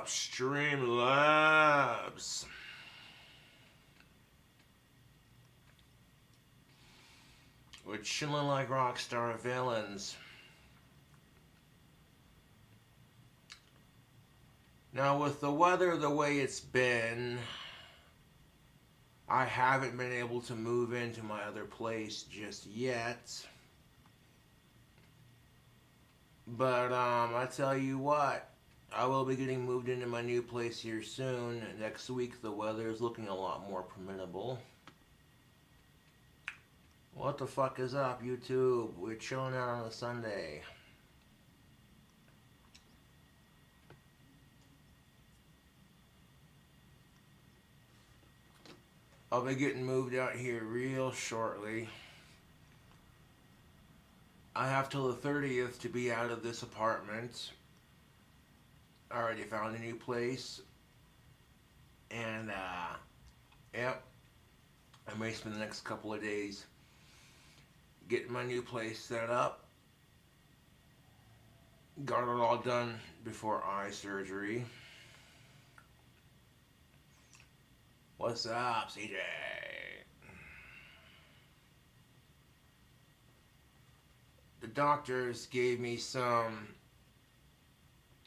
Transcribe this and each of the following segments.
up, Streamlabs? We're chilling like rockstar villains. Now, with the weather the way it's been, I haven't been able to move into my other place just yet. But I tell you what, I will be getting moved into my new place here soon. Next week the weather is looking a lot more permittable. What the fuck is up, YouTube? We're chilling out on a Sunday. I'll be getting moved out here real shortly. I have till the 30th to be out of this apartment. I already found a new place. And, yep. I may spend the next couple of days getting my new place set up. Got it all done before eye surgery. What's up, CJ? The doctors gave me some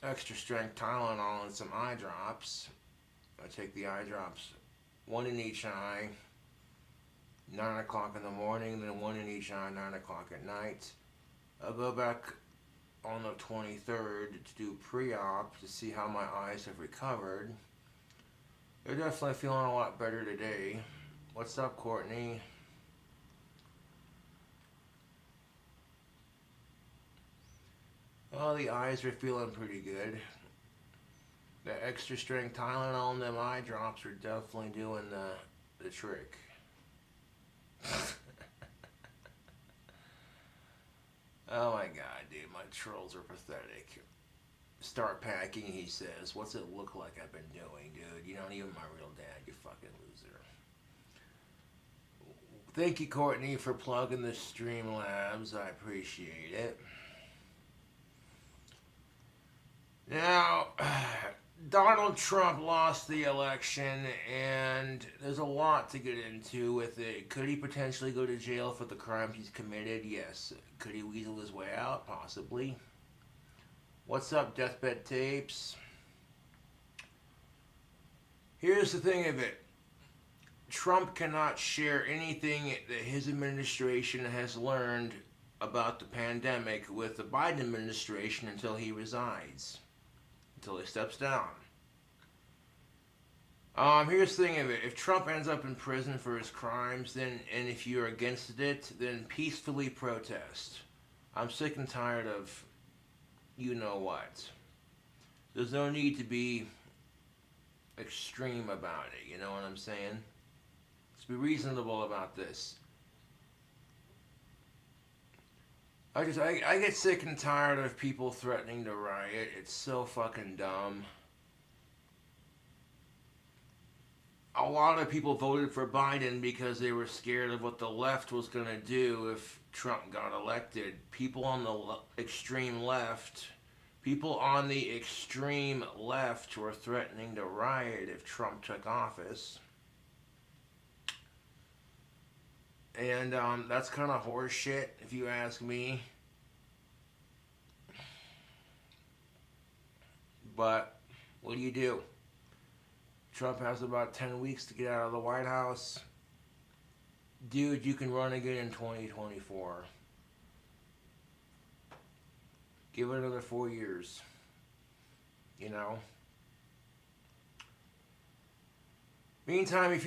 extra strength Tylenol and some eye drops. I take the eye drops, one in each eye, 9 o'clock in the morning, then one in each eye, 9 o'clock at night. I'll go back on the 23rd to do pre-op to see how my eyes have recovered. They're definitely feeling a lot better today. What's up, Courtney? Well, the eyes are feeling pretty good. The extra strength Tylenol and them eye drops are definitely doing the trick. Oh my god, dude, my trolls are pathetic. Start packing, he says. What's it look like I've been doing, dude? You're not even my real dad, you fucking loser. Thank you, Courtney, for plugging the Streamlabs. I appreciate it. Now, Donald Trump lost the election, and there's a lot to get into with it. Could he potentially go to jail for the crimes he's committed? Yes. Could he weasel his way out? Possibly. What's up, Deathbed Tapes? Here's the thing of it. Trump cannot share anything that his administration has learned about the pandemic with the Biden administration until he resigns. Until he steps down. Here's the thing of it. If Trump ends up in prison for his crimes, then, and if you're against it, then peacefully protest. I'm sick and tired of you know what. There's no need to be extreme about it, you know what I'm saying? Let's be reasonable about this. I get sick and tired of people threatening to riot. It's so fucking dumb. A lot of people voted for Biden because they were scared of what the left was going to do if Trump got elected. People on the extreme left were threatening to riot if Trump took office. And that's kind of horse shit, if you ask me. But what do? Trump has about 10 weeks to get out of the White House. Dude, you can run again in 2024. Give it another 4 years. You know? Meantime, if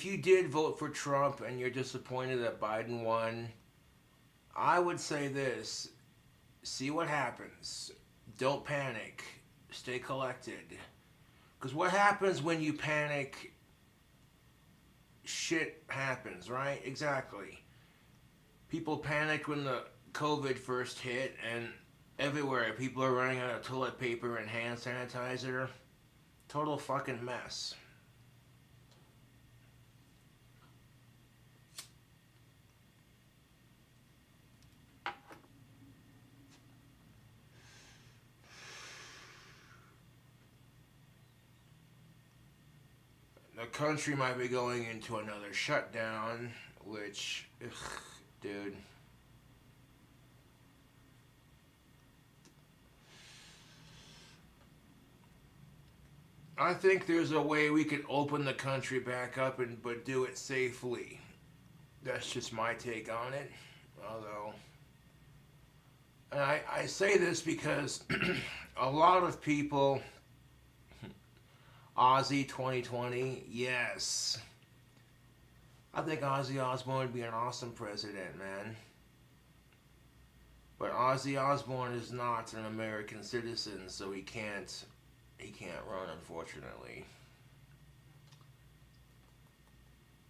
you did vote for Trump and you're disappointed that Biden won, I would say this. See what happens. Don't panic. Stay collected. Because what happens when you panic, shit happens, right? Exactly. People panicked when the COVID first hit, and everywhere people are running out of toilet paper and hand sanitizer. Total fucking mess. country might be going into another shutdown, which, ugh, dude. I think there's a way we could open the country back up and but do it safely. That's just my take on it. Although, and I say this because a lot of people, Ozzy 2020, yes. I think Ozzy Osbourne would be an awesome president, man. But Ozzy Osbourne is not an American citizen, so he can't run, unfortunately.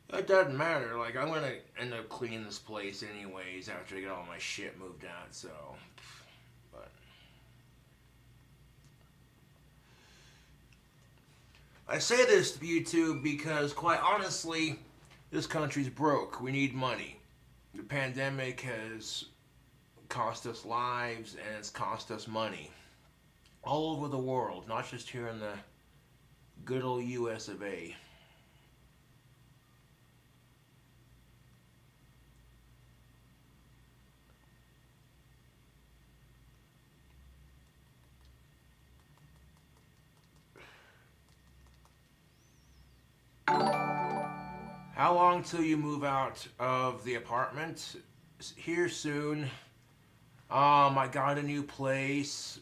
It doesn't matter. Like, I'm gonna end up cleaning this place anyways after I get all my shit moved out. So, but I say this to you too because, quite honestly, this country's broke. We need money. The pandemic has cost us lives and it's cost us money all over the world, not just here in the good old U.S. of A. How long till you move out of the apartment? Here soon. I got a new place.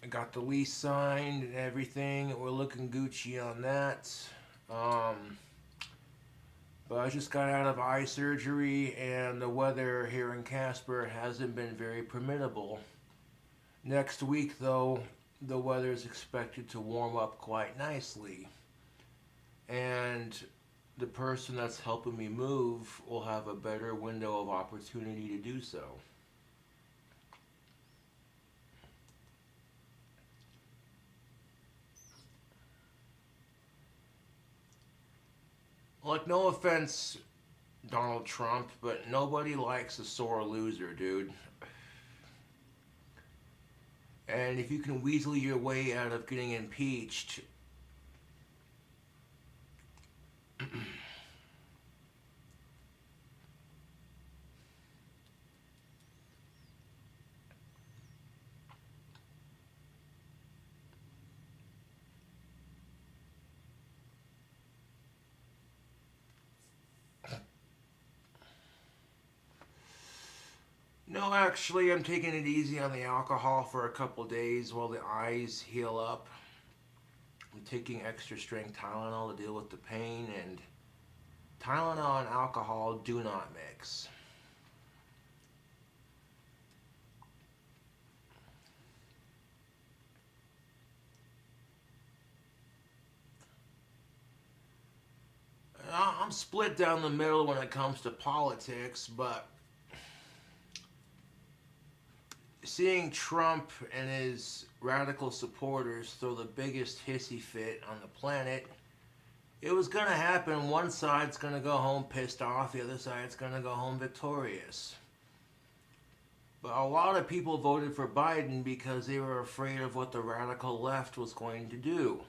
I got the lease signed and everything. We're looking Gucci on that. Um, but I just got out of eye surgery, and the weather here in Casper hasn't been very permittable. Next week, though, the weather is expected to warm up quite nicely. And the person that's helping me move will have a better window of opportunity to do so. Like, no offense, Donald Trump, but nobody likes a sore loser, dude. And if you can weasel your way out of getting impeached, no, actually, I'm taking it easy on the alcohol for a couple days while the eyes heal up. I'm taking extra strength Tylenol to deal with the pain, and Tylenol and alcohol do not mix. I'm split down the middle when it comes to politics, but seeing Trump and his radical supporters throw the biggest hissy fit on the planet, it was going to happen. One side's going to go home pissed off, the other side's going to go home victorious. But a lot of people voted for Biden because they were afraid of what the radical left was going to do.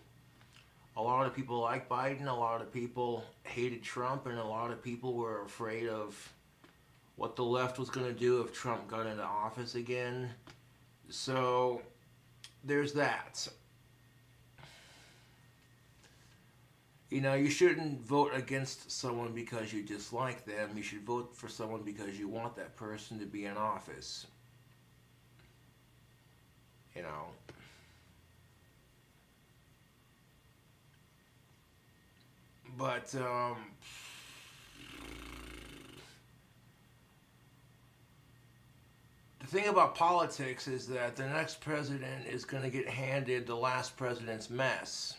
A lot of people like Biden, a lot of people hated Trump, and a lot of people were afraid of what the left was going to do if Trump got into office again. So there's that. You know, you shouldn't vote against someone because you dislike them. You should vote for someone because you want that person to be in office. You know. But, the thing about politics is that the next president is going to get handed the last president's mess.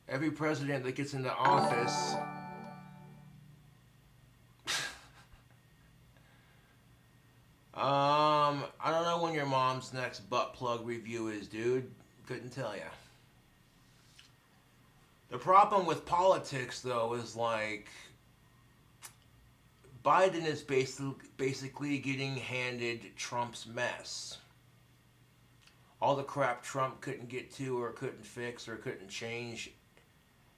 Every president that gets into office I don't know when your mom's next butt plug review is, dude. Couldn't tell ya. The problem with politics, though, is like Biden is basically getting handed Trump's mess. All the crap Trump couldn't get to or couldn't fix or couldn't change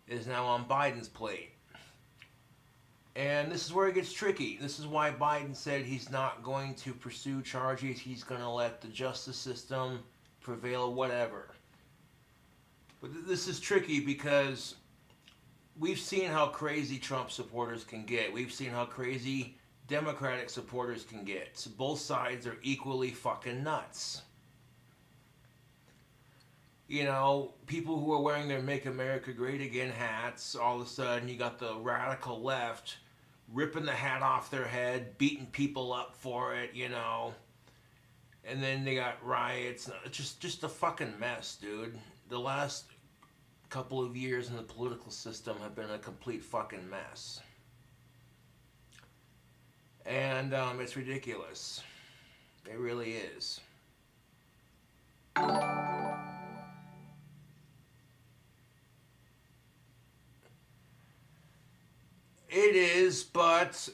is now on Biden's plate. And this is where it gets tricky. This is why Biden said he's not going to pursue charges. He's going to let the justice system prevail, whatever. But this is tricky because we've seen how crazy Trump supporters can get. We've seen how crazy Democratic supporters can get. So both sides are equally fucking nuts. You know, people who are wearing their Make America Great Again hats, all of a sudden you got the radical left ripping the hat off their head, beating people up for it, you know. And then they got riots. It's just a fucking mess, dude. The last couple of years in the political system have been a complete fucking mess. And it's ridiculous. It really is. It is, but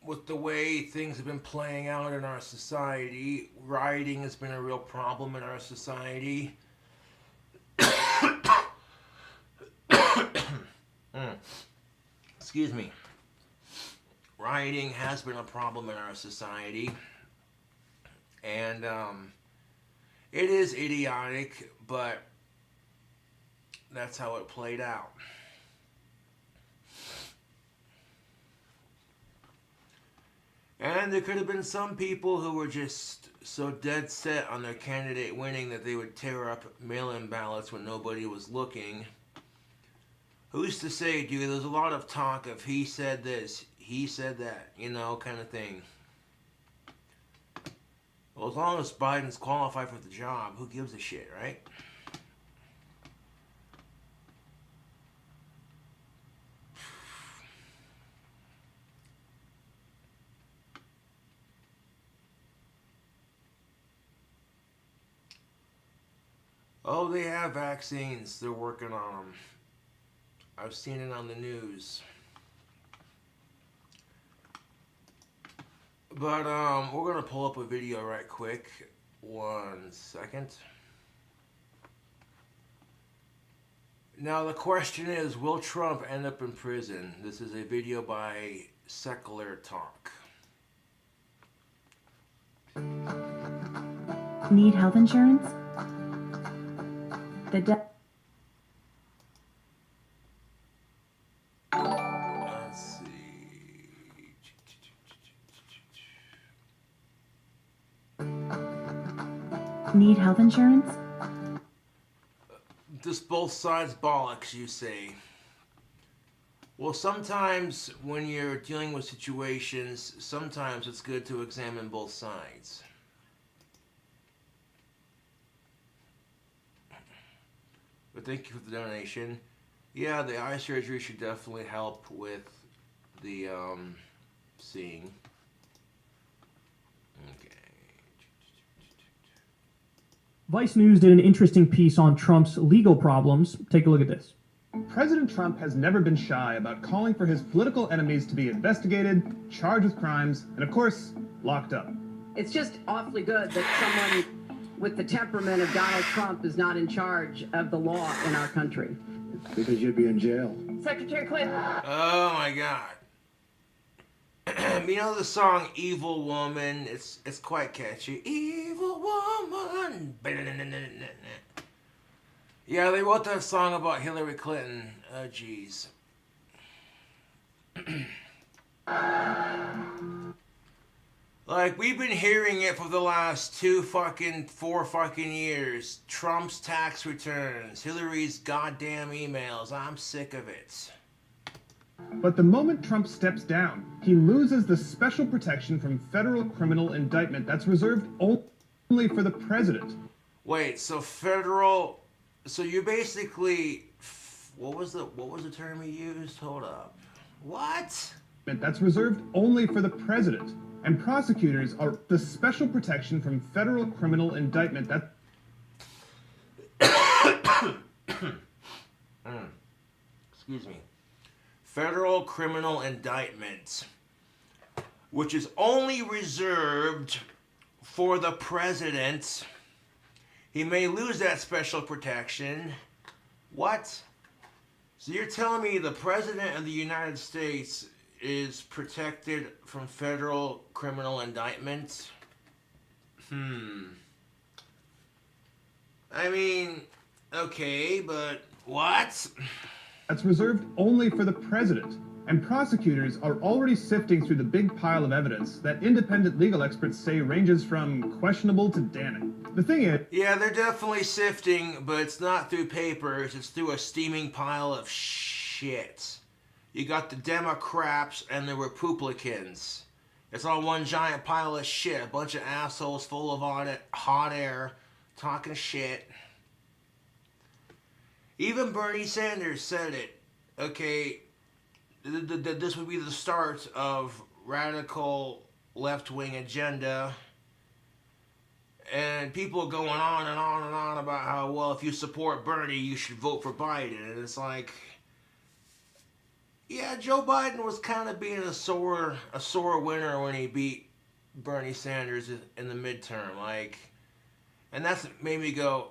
with the way things have been playing out in our society, rioting has been a real problem in our society. Excuse me. Rioting has been a problem in our society. And it is idiotic, but that's how it played out. And there could have been some people who were just so dead set on their candidate winning that they would tear up mail-in ballots when nobody was looking. Who's to say, dude? There's a lot of talk of he said this, he said that, you know, kind of thing. Well, as long as Biden's qualified for the job, who gives a shit, right? Oh, they have vaccines. They're working on them. I've seen it on the news. But we're going to pull up a video right quick. 1 second. Now the question is, will Trump end up in prison? This is a video by Secular Talk. Need health insurance? Let's see. Need health insurance? Just both sides bollocks, you say. Well, sometimes when you're dealing with situations, sometimes it's good to examine both sides. But thank you for the donation. Yeah, the eye surgery should definitely help with the seeing. Okay. Vice News did an interesting piece on Trump's legal problems. Take a look at this. President Trump has never been shy about calling for his political enemies to be investigated, charged with crimes, and of course, locked up. It's just awfully good that someone with the temperament of Donald Trump is not in charge of the law in our country. Because you'd be in jail. Secretary Clinton. Oh my God. You know the song Evil Woman? It's quite catchy. Evil Woman. Yeah, they wrote that song about Hillary Clinton. Oh, jeez. Like, we've been hearing it for the last 4 fucking years. Trump's tax returns, Hillary's goddamn emails. I'm sick of it. But the moment Trump steps down, he loses the special protection from federal criminal indictment that's reserved only for the president. Wait, so federal... So you basically... What was the term he used? Hold up. What? That's reserved only for the president. And prosecutors are the special protection from federal criminal indictment that... Excuse me. Federal criminal indictment, which is only reserved for the president. He may lose that special protection. What? So you're telling me the President of the United States is protected from federal criminal indictment? I mean, okay, but what? That's reserved only for the president. And prosecutors are already sifting through the big pile of evidence that independent legal experts say ranges from questionable to damning. The thing is, Yeah, they're definitely sifting, but it's not through papers, it's through a steaming pile of shit. You got the Democrats and the Republicans. It's all one giant pile of shit. A bunch of assholes full of hot air talking shit. Even Bernie Sanders said it. Okay, this would be the start of radical left-wing agenda. And people are going on and on and on about how, well, if you support Bernie, you should vote for Biden. And it's like, yeah, Joe Biden was kind of being a sore winner when he beat Bernie Sanders in the midterm. Like, and that's made me go,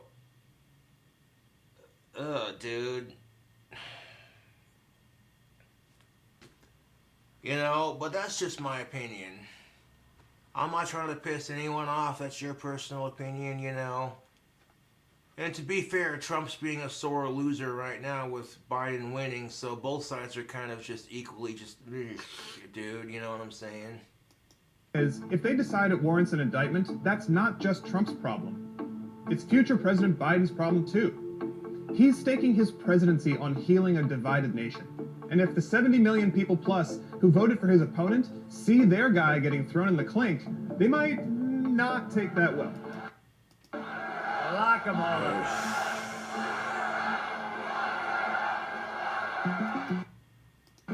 ugh, dude. You know, but that's just my opinion. I'm not trying to piss anyone off. That's your personal opinion, you know. And to be fair, Trump's being a sore loser right now with Biden winning, so both sides are kind of just equally just, dude, you know what I'm saying? if they decide it warrants an indictment, that's not just Trump's problem. It's future President Biden's problem too. He's staking his presidency on healing a divided nation. And if the 70 million people plus who voted for his opponent see their guy getting thrown in the clink, they might not take that well. Lock 'em all.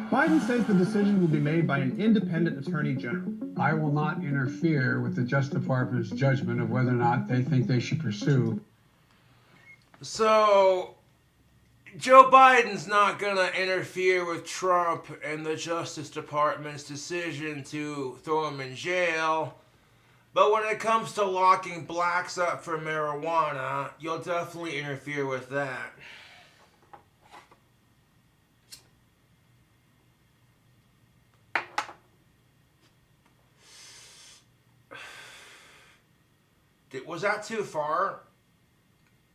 Biden says the decision will be made by an independent attorney general. I will not interfere with the Justice Department's judgment of whether or not they think they should pursue. So, Joe Biden's not going to interfere with Trump and the Justice Department's decision to throw him in jail. But when it comes to locking blacks up for marijuana, you'll definitely interfere with that. Was that too far?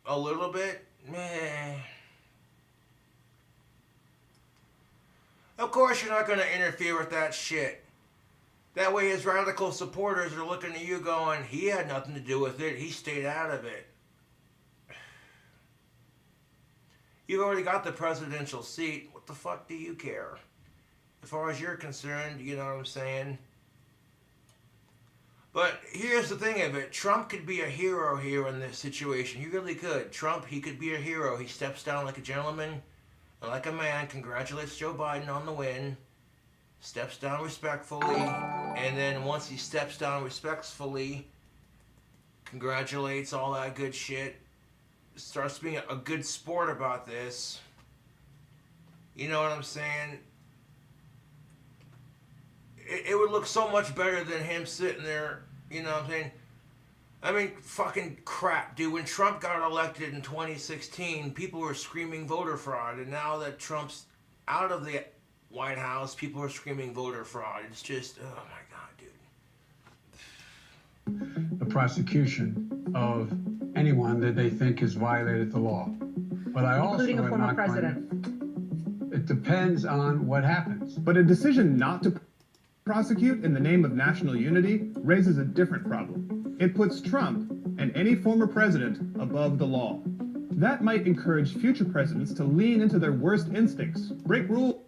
A little bit? Meh. Of course you're not going to interfere with that shit. That way his radical supporters are looking at you going, he had nothing to do with it. He stayed out of it. You've already got the presidential seat. What the fuck do you care? As far as you're concerned, you know what I'm saying? But here's the thing of it. Trump could be a hero here in this situation. He really could. Trump, he could be a hero. He steps down like a gentleman and like a man, congratulates Joe Biden on the win, steps down respectfully, and then once he steps down respectfully, congratulates all that good shit, starts being a good sport about this. You know what I'm saying? It would look so much better than him sitting there, you know what I'm saying? I mean, fucking crap, dude. When Trump got elected in 2016, people were screaming voter fraud. And now that Trump's out of the White House, people are screaming voter fraud. It's just, oh my God, dude. The prosecution of anyone that they think has violated the law. But I also Including a am former not going president. It depends on what happens. But a decision not to prosecute in the name of national unity raises a different problem. It puts Trump and any former president above the law. That might encourage future presidents to lean into their worst instincts, break rules,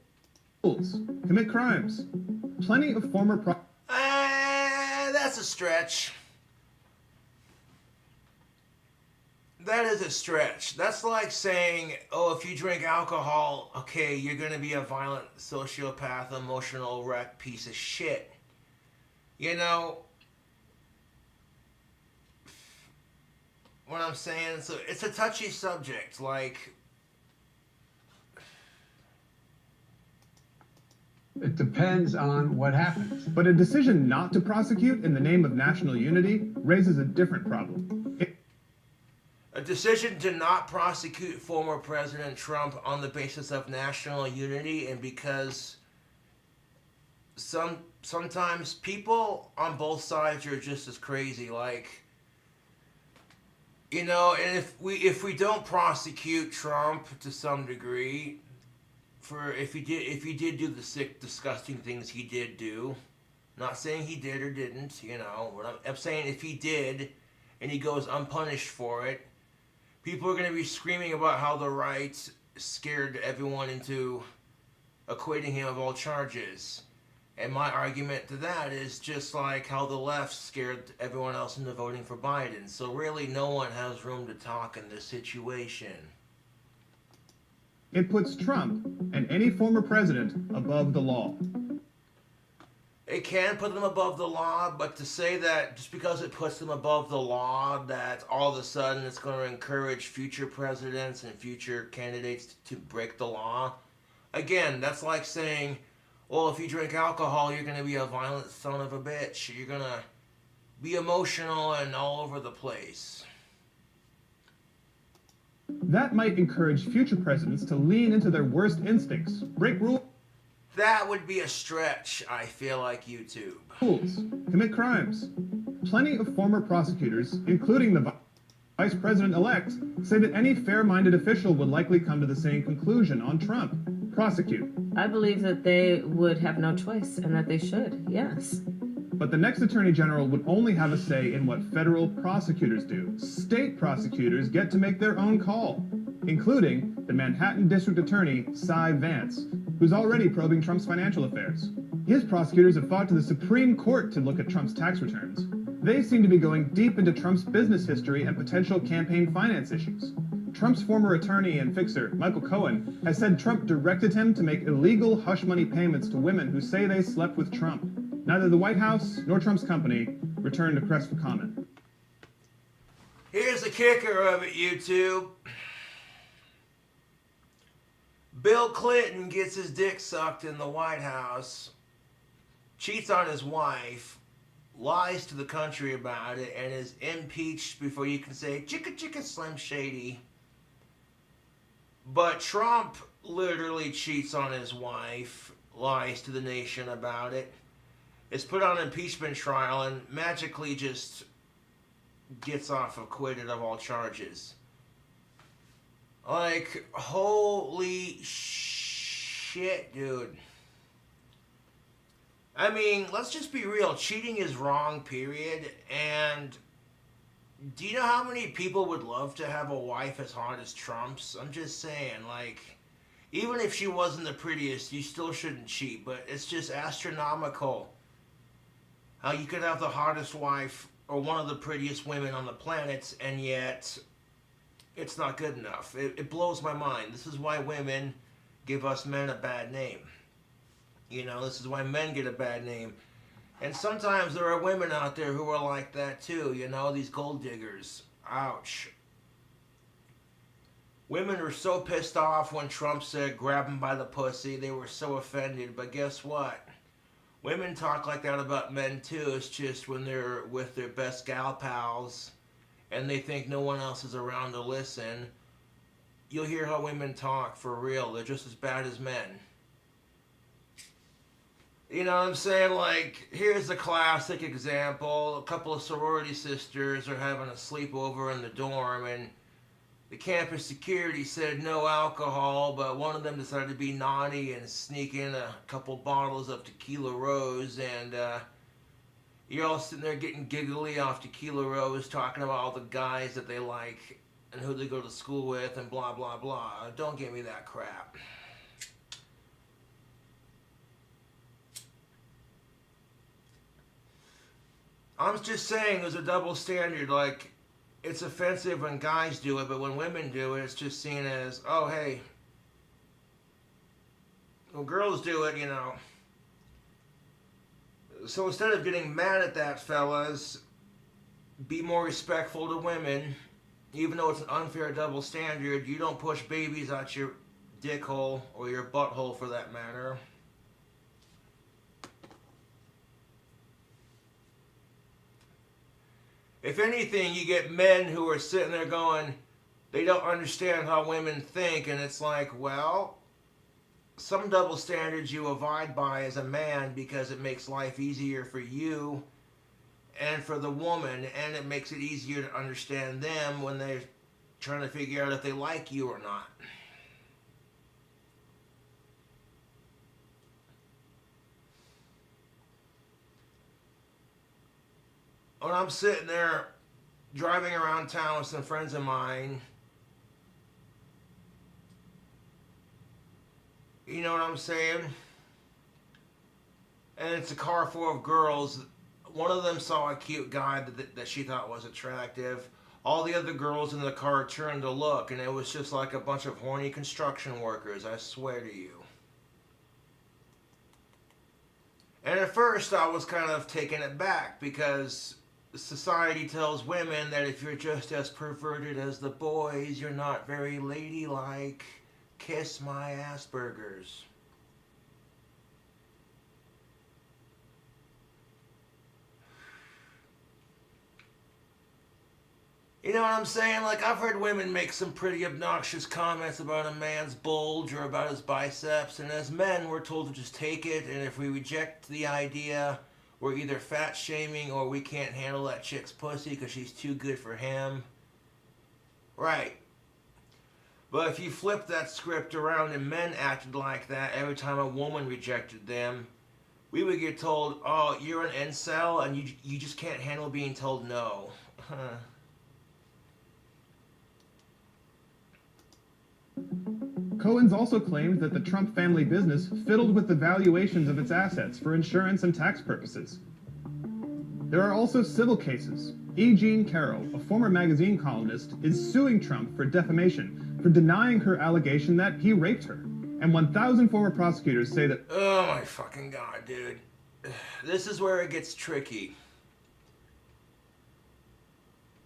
commit crimes. Plenty of former That's a stretch. That is a stretch. That's like saying, oh, if you drink alcohol, okay, you're going to be a violent sociopath, emotional wreck, piece of shit. You know what I'm saying? So it's a touchy subject. Like, It depends on what happens. But a decision not to prosecute in the name of national unity raises a different problem. A decision to not prosecute former President Trump on the basis of national unity, and because sometimes people on both sides are just as crazy. Like, you know, and if we don't prosecute Trump to some degree, for if he did do the sick, disgusting things he did do, not saying he did or didn't, you know, I'm saying if he did, and he goes unpunished for it, people are going to be screaming about how the right scared everyone into acquitting him of all charges. And my argument to that is just like how the left scared everyone else into voting for Biden. So really no one has room to talk in this situation. It puts Trump and any former president above the law. It can put them above the law, but to say that just because it puts them above the law, that all of a sudden it's going to encourage future presidents and future candidates to break the law, again, that's like saying, well, if you drink alcohol, you're going to be a violent son of a bitch. You're going to be emotional and all over the place. That might encourage future presidents to lean into their worst instincts, break rules, That would be a stretch, I feel like, YouTube. commit crimes. Plenty of former prosecutors, including the vice president-elect, say that any fair-minded official would likely come to the same conclusion on Trump. Prosecute. I believe that they would have no choice and that they should, yes. But the next attorney general would only have a say in what federal prosecutors do. State prosecutors get to make their own call, including the Manhattan District Attorney, Cy Vance, who's already probing Trump's financial affairs. His prosecutors have fought to the Supreme Court to look at Trump's tax returns. They seem to be going deep into Trump's business history and potential campaign finance issues. Trump's former attorney and fixer, Michael Cohen, has said Trump directed him to make illegal hush money payments to women who say they slept with Trump. Neither the White House nor Trump's company returned a request for comment. Here's the kicker of it, YouTube. Bill Clinton gets his dick sucked in the White House, cheats on his wife, lies to the country about it, and is impeached before you can say, chicka chicka Slim Shady. But Trump literally cheats on his wife, lies to the nation about it, is put on impeachment trial, and magically just gets off acquitted of all charges. Like, holy shit, dude. I mean, let's just be real. Cheating is wrong, period. And do you know how many people would love to have a wife as hot as Trump's? I'm just saying, like, even if she wasn't the prettiest, you still shouldn't cheat. But it's just astronomical how you could have the hottest wife or one of the prettiest women on the planet, and yet it's not good enough. It blows my mind. This is why women give us men a bad name. You know, this is why men get a bad name. And sometimes there are women out there who are like that too, you know, these gold diggers. Ouch. Women were so pissed off when Trump said grab him by the pussy. They were so offended. But guess what? Women talk like that about men too. It's just when they're with their best gal pals and they think no one else is around to listen, you'll hear how women talk for real. They're just as bad as men. You know what I'm saying? Like, here's a classic example. A couple of sorority sisters are having a sleepover in the dorm, and the campus security said no alcohol, but one of them decided to be naughty and sneak in a couple bottles of Tequila Rose, and you're all sitting there getting giggly off Tequila Rose, talking about all the guys that they like and who they go to school with and blah, blah, blah. Don't give me that crap. I'm just saying there's a double standard. Like, it's offensive when guys do it, but when women do it, it's just seen as, oh, hey, when girls do it, you know. So instead of getting mad at that, fellas, be more respectful to women. Even though it's an unfair double standard, you don't push babies out your dick hole, or your butthole for that matter. If anything, you get men who are sitting there going, they don't understand how women think, and it's like, well, some double standards you abide by as a man because it makes life easier for you and for the woman, and it makes it easier to understand them when they're trying to figure out if they like you or not. When I'm sitting there driving around town with some friends of mine, you know what I'm saying? And it's a car full of girls. One of them saw a cute guy that she thought was attractive. All the other girls in the car turned to look, and it was just like a bunch of horny construction workers, I swear to you. And at first I was kind of taken aback because society tells women that if you're just as perverted as the boys, you're not very ladylike. Kiss my Asperger's. You know what I'm saying? Like, I've heard women make some pretty obnoxious comments about a man's bulge or about his biceps, and as men, we're told to just take it, and if we reject the idea, we're either fat shaming or we can't handle that chick's pussy because she's too good for him. Right. But if you flip that script around and men acted like that every time a woman rejected them, we would get told, oh, you're an incel and you just can't handle being told no. Cohen's also claimed that the Trump family business fiddled with the valuations of its assets for insurance and tax purposes. There are also civil cases. E. Jean Carroll, a former magazine columnist, is suing Trump for defamation for denying her allegation that he raped her. And 1,000 former prosecutors say that... Oh my fucking God, dude. This is where it gets tricky.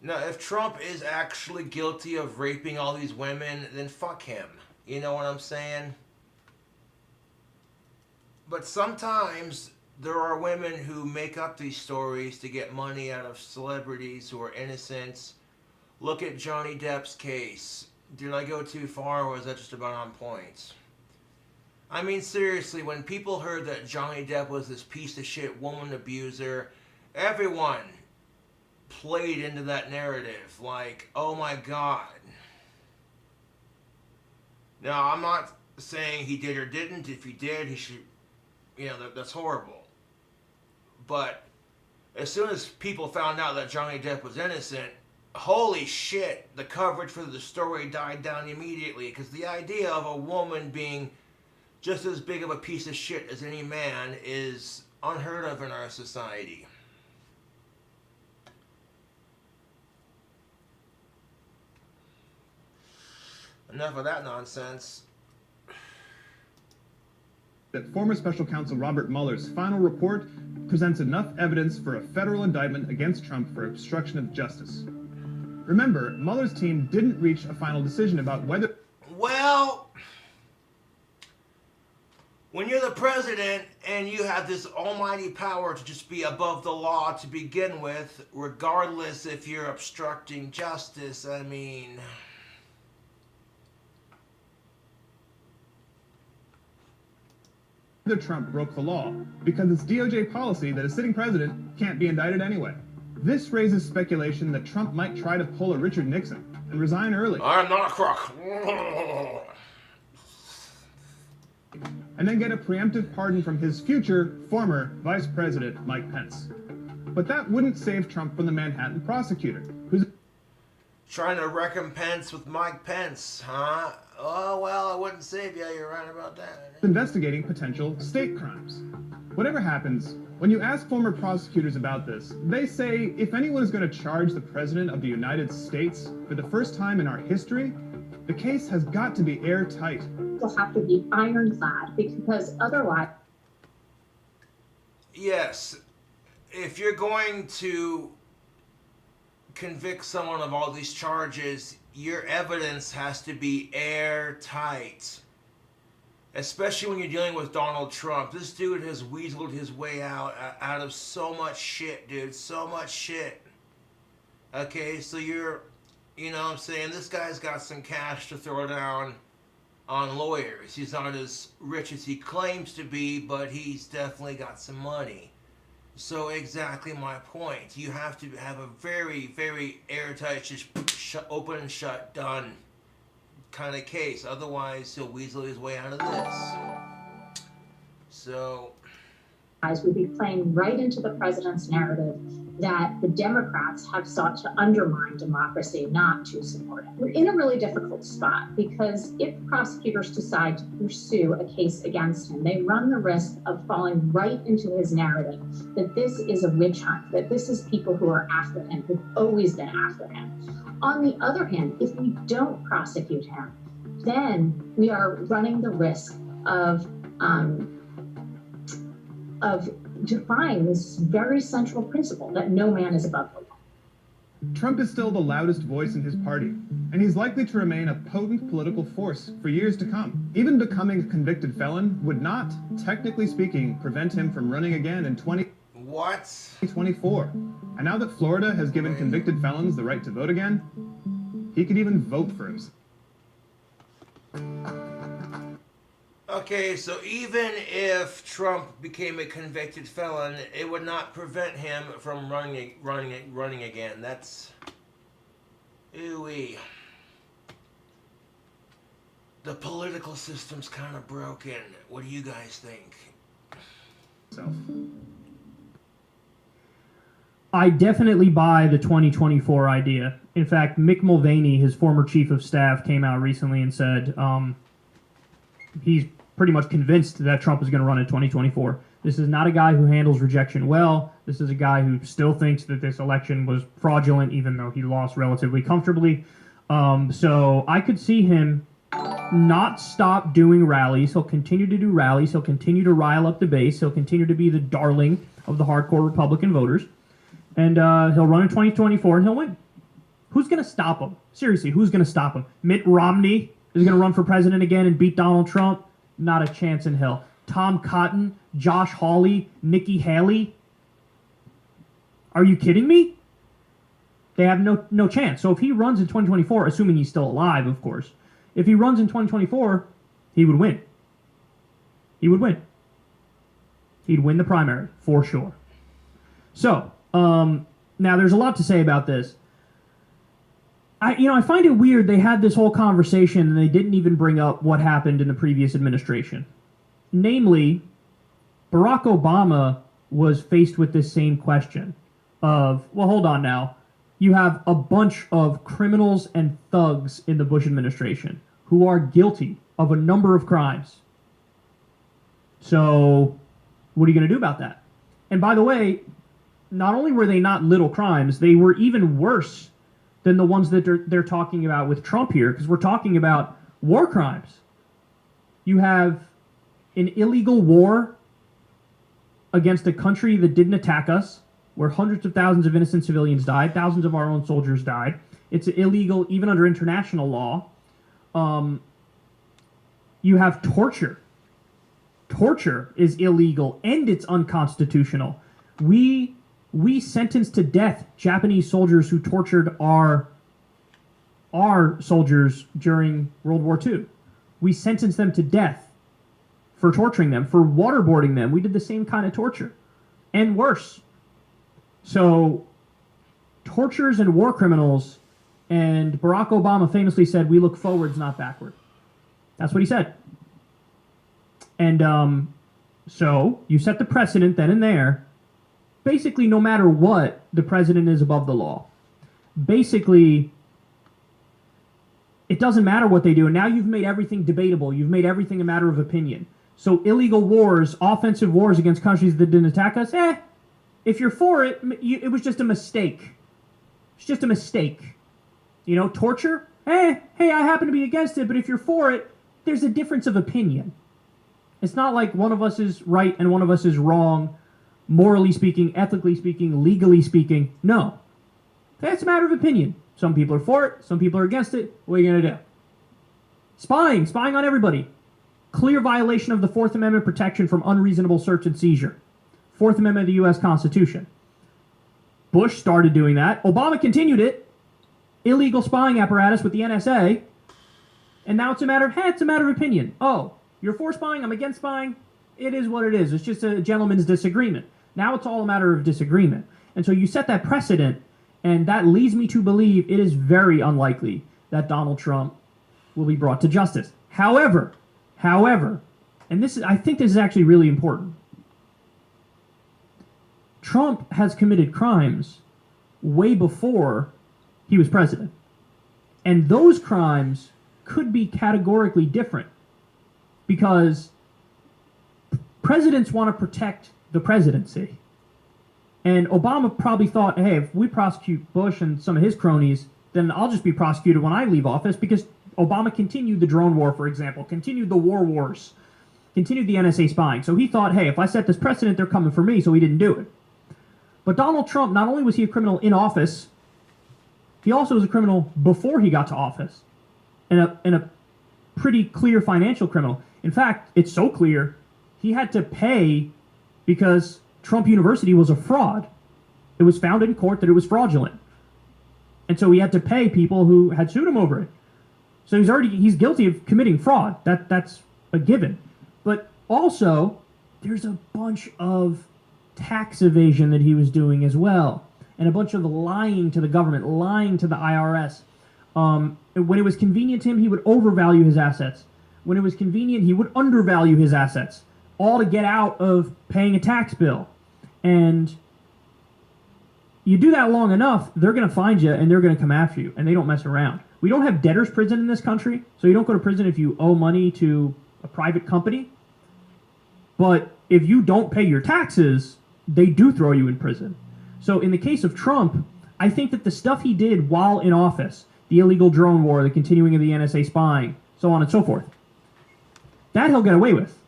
Now, if Trump is actually guilty of raping all these women, then fuck him. You know what I'm saying? But sometimes there are women who make up these stories to get money out of celebrities who are innocent. Look at Johnny Depp's case. Did I go too far, or was that just about on point? I mean, seriously, when people heard that Johnny Depp was this piece of shit woman abuser, everyone played into that narrative. Like, oh my God. Now, I'm not saying he did or didn't. If he did, he should, you know, that's horrible. But as soon as people found out that Johnny Depp was innocent, holy shit, the coverage for the story died down immediately. Because the idea of a woman being just as big of a piece of shit as any man is unheard of in our society. Enough of that nonsense. That former special counsel Robert Mueller's final report presents enough evidence for a federal indictment against Trump for obstruction of justice. Remember, Mueller's team didn't reach a final decision about whether... Well, when you're the president and you have this almighty power to just be above the law to begin with, regardless if you're obstructing justice, I mean... whether Trump broke the law, because it's DOJ policy that a sitting president can't be indicted anyway. This raises speculation that Trump might try to pull a Richard Nixon and resign early. I'm not a crook. And then get a preemptive pardon from his future former Vice President Mike Pence. But that wouldn't save Trump from the Manhattan prosecutor, who's Trying to recompense with Mike Pence, huh? Oh, well, I wouldn't save you. You're right about that. investigating potential state crimes. Whatever happens, when you ask former prosecutors about this, they say if anyone is going to charge the President of the United States for the first time in our history, the case has got to be airtight. Will have to be ironclad because otherwise. Yes, if you're going to convict someone of all these charges, your evidence has to be airtight. Especially when you're dealing with Donald Trump. This dude has weaseled his way out of so much shit, dude. So much shit. Okay, so you're You know what I'm saying? This guy's got some cash to throw down on lawyers. He's not as rich as he claims to be, but he's definitely got some money. So exactly my point. You have to have a very, very airtight, just open and shut, done kind of case. Otherwise, he'll weasel his way out of this. So would be playing right into the president's narrative that the Democrats have sought to undermine democracy, not to support it. We're in a really difficult spot because if prosecutors decide to pursue a case against him, they run the risk of falling right into his narrative that this is a witch hunt, that this is people who are after him, who've always been after him. On the other hand, if we don't prosecute him, then we are running the risk of defying this very central principle that no man is above the law. Trump is still the loudest voice in his party, and he's likely to remain a potent political force for years to come. Even becoming a convicted felon would not, technically speaking, prevent him from running again in 2024. And now that Florida has given convicted felons the right to vote again, he could even vote for himself. okay, so even if Trump became a convicted felon, it would not prevent him from running again. That's ooey. The political system's kind of broken. What do you guys think? I definitely buy the 2024 idea. In fact, Mick Mulvaney, his former chief of staff, came out recently and said he's pretty much convinced that Trump is going to run in 2024. This is not a guy who handles rejection well. This is a guy who still thinks that this election was fraudulent, even though he lost relatively comfortably. So I could see him not stop doing rallies. He'll continue to do rallies. He'll continue to rile up the base. He'll continue to be the darling of the hardcore Republican voters. And he'll run in 2024 and he'll win. Who's going to stop him? Seriously, who's going to stop him? Mitt Romney is going to run for president again and beat Donald Trump? Not a chance in hell. Tom Cotton, Josh Hawley, Nikki Haley? Are you kidding me? They have no chance. So if he runs in 2024, assuming he's still alive, of course, if he runs in 2024, he would win. He would win. He'd win the primary, for sure. So, now there's a lot to say about this. I find it weird they had this whole conversation and they didn't even bring up what happened in the previous administration. Namely, Barack Obama was faced with this same question of, well, hold on now. You have a bunch of criminals and thugs in the Bush administration who are guilty of a number of crimes. So, what are you going to do about that? And by the way, not only were they not little crimes, they were even worse than the ones that they're talking about with Trump here, because we're talking about war crimes. You have an illegal war against a country that didn't attack us, where hundreds of thousands of innocent civilians died, thousands of our own soldiers died. It's illegal even under international law. You have torture. Torture is illegal and it's unconstitutional. We sentenced to death Japanese soldiers who tortured our soldiers during World War II. We sentenced them to death for torturing them, for waterboarding them. We did the same kind of torture, and worse. So, torturers and war criminals, and Barack Obama famously said, "We look forwards, not backward." That's what he said. And so, you set the precedent then and there. Basically, no matter what, the president is above the law. Basically, it doesn't matter what they do. And now you've made everything debatable. You've made everything a matter of opinion. So illegal wars, offensive wars against countries that didn't attack us, if you're for it, it was just a mistake. It's just a mistake. You know, torture? Hey, I happen to be against it, but if you're for it, there's a difference of opinion. It's not like one of us is right and one of us is wrong, morally speaking, ethically speaking, legally speaking. No. That's a matter of opinion. Some people are for it, some people are against it. What are you going to do? Spying on everybody. Clear violation of the Fourth Amendment protection from unreasonable search and seizure. Fourth Amendment of the U.S. Constitution. Bush started doing that. Obama continued it. illegal spying apparatus with the NSA, and now it's a matter of opinion. Oh, you're for spying, I'm against spying. It is what it is. It's just a gentleman's disagreement. Now it's all a matter of disagreement. And so you set that precedent, and that leads me to believe it is very unlikely that Donald Trump will be brought to justice. However, and I think this is actually really important. Trump has committed crimes way before he was president. And those crimes could be categorically different because presidents want to protect the presidency. And Obama probably thought, hey, if we prosecute Bush and some of his cronies, then I'll just be prosecuted when I leave office, because Obama continued the drone war, for example, continued the war wars, continued the NSA spying. So he thought, hey, if I set this precedent, they're coming for me, so he didn't do it. But Donald Trump, not only was he a criminal in office, he also was a criminal before he got to office, and a pretty clear financial criminal. In fact, it's so clear, he had to pay because Trump University was a fraud. It was found in court that it was fraudulent. And so he had to pay people who had sued him over it. So he's guilty of committing fraud. That's a given. But also, there's a bunch of tax evasion that he was doing as well, and a bunch of lying to the government, lying to the IRS. When it was convenient to him, he would overvalue his assets. When it was convenient, he would undervalue his assets, all to get out of paying a tax bill. And you do that long enough, they're going to find you and they're going to come after you, and they don't mess around. We don't have debtor's prison in this country, so you don't go to prison if you owe money to a private company. But if you don't pay your taxes, they do throw you in prison. So in the case of Trump, I think that the stuff he did while in office, the illegal drone war, the continuing of the NSA spying, so on and so forth, that he'll get away with.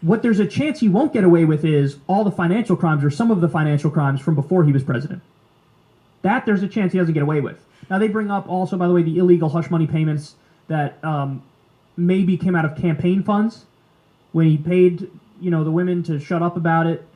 What there's a chance he won't get away with is all the financial crimes, or some of the financial crimes from before he was president. That there's a chance he doesn't get away with. Now they bring up also, by the way, the illegal hush money payments that maybe came out of campaign funds when he paid, the women to shut up about it.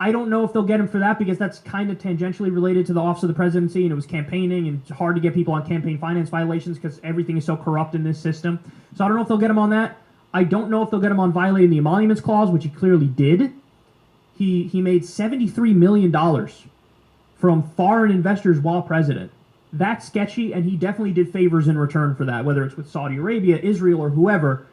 I don't know if they'll get him for that, because that's kind of tangentially related to the office of the presidency, and it was campaigning, and it's hard to get people on campaign finance violations because everything is so corrupt in this system. So I don't know if they'll get him on that. I don't know if they'll get him on violating the emoluments clause, which he clearly did. He made $73 million from foreign investors while president. That's sketchy, and he definitely did favors in return for that, whether it's with Saudi Arabia, Israel, or whoever.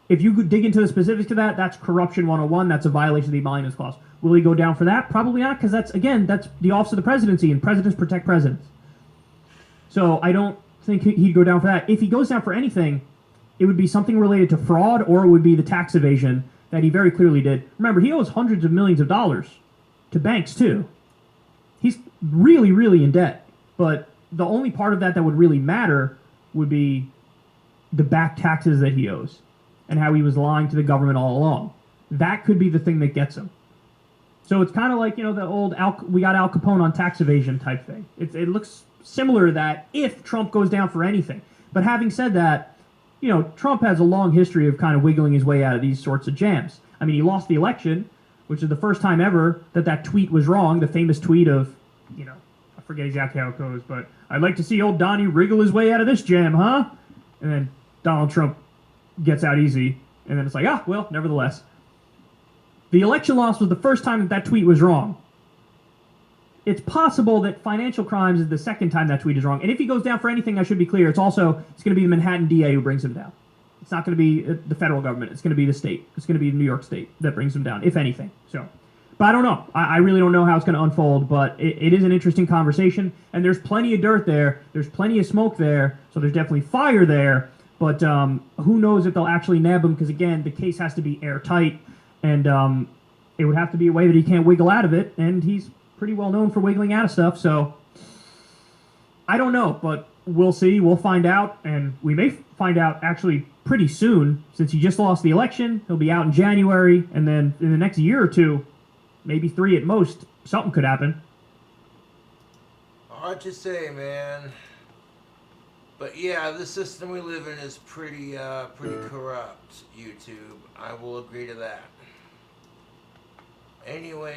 If you could dig into the specifics of that, that's corruption 101. That's a violation of the emoluments clause. Will he go down for that? Probably not, because that's the office of the presidency, and presidents protect presidents. So I don't think he'd go down for that. If he goes down for anything, it would be something related to fraud, or it would be the tax evasion that he very clearly did. Remember, he owes hundreds of millions of dollars to banks, too. He's really, really in debt. But the only part of that would really matter would be the back taxes that he owes and how he was lying to the government all along. That could be the thing that gets him. So it's kind of like, the old we got Al Capone on tax evasion type thing. It looks similar to that if Trump goes down for anything. But having said that, Trump has a long history of kind of wiggling his way out of these sorts of jams. I mean, he lost the election, which is the first time ever that tweet was wrong, the famous tweet of, I forget exactly how it goes, but I'd like to see old Donnie wriggle his way out of this jam, huh? And then Donald Trump gets out easy, and then it's like, well, nevertheless. The election loss was the first time that tweet was wrong. It's possible that financial crimes is the second time that tweet is wrong. And if he goes down for anything, I should be clear, it's going to be the Manhattan DA who brings him down. It's not going to be the federal government. It's going to be the state. It's going to be New York State that brings him down, if anything. But I don't know. I really don't know how it's going to unfold, but it is an interesting conversation. And there's plenty of dirt there. There's plenty of smoke there. So there's definitely fire there. But who knows if they'll actually nab him, because, again, the case has to be airtight. And it would have to be a way that he can't wiggle out of it. And he's pretty well known for wiggling out of stuff. So I don't know, but we'll see. We'll find out. And we may find out actually pretty soon, since he just lost the election. He'll be out in January. And then in the next year or two, maybe 3 at most, something could happen. Hard to say, man. But yeah, the system we live in is pretty corrupt, YouTube. I will agree to that. Anyway,